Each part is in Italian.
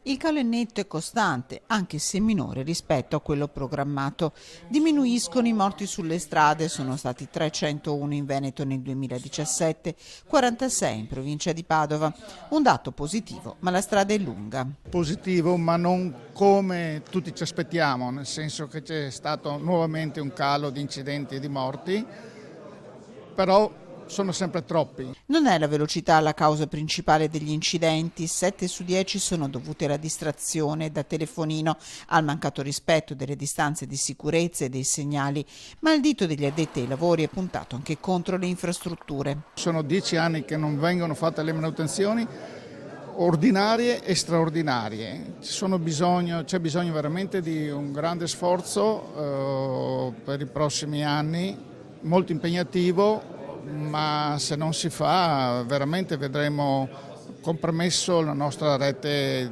Il calo è netto e costante, anche se minore rispetto a quello programmato. Diminuiscono i morti sulle strade, sono stati 301 in Veneto nel 2017, 46 in provincia di Padova. Un dato positivo, ma la strada è lunga. Positivo, ma non come tutti ci aspettiamo, nel senso che c'è stato nuovamente un calo di incidenti e di morti, però sono sempre troppi. Non è la velocità la causa principale degli incidenti, 7 su 10 sono dovuti alla distrazione da telefonino, al mancato rispetto delle distanze di sicurezza e dei segnali, ma il dito degli addetti ai lavori è puntato anche contro le infrastrutture. Sono 10 anni che non vengono fatte le manutenzioni ordinarie e straordinarie. C'è bisogno veramente di un grande sforzo per i prossimi anni, molto impegnativo, ma se non si fa veramente vedremo compromesso la nostra rete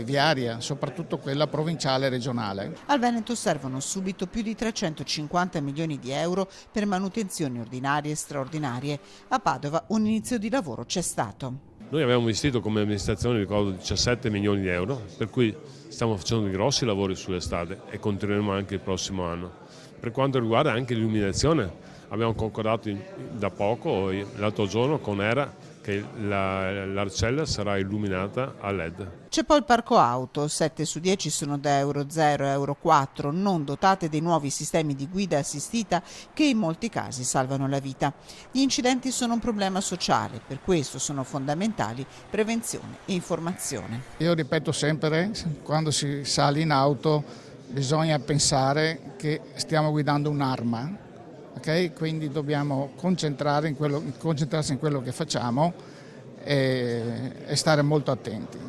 viaria, soprattutto quella provinciale e regionale. Al Veneto servono subito più di 350 milioni di euro per manutenzioni ordinarie e straordinarie. A Padova un inizio di lavoro c'è stato. Noi abbiamo investito come amministrazione, ricordo, 17 milioni di euro, per cui stiamo facendo dei grossi lavori sulle strade e continueremo anche il prossimo anno. Per quanto riguarda anche l'illuminazione, abbiamo concordato da poco, l'altro giorno, con ERA, che l'Arcella sarà illuminata a LED. C'è poi il parco auto, 7 su 10 sono da Euro 0 e Euro 4, non dotate dei nuovi sistemi di guida assistita che in molti casi salvano la vita. Gli incidenti sono un problema sociale, per questo sono fondamentali prevenzione e informazione. Io ripeto sempre, quando si sale in auto bisogna pensare che stiamo guidando un'arma. Okay? Quindi dobbiamo concentrarsi in quello che facciamo e stare molto attenti.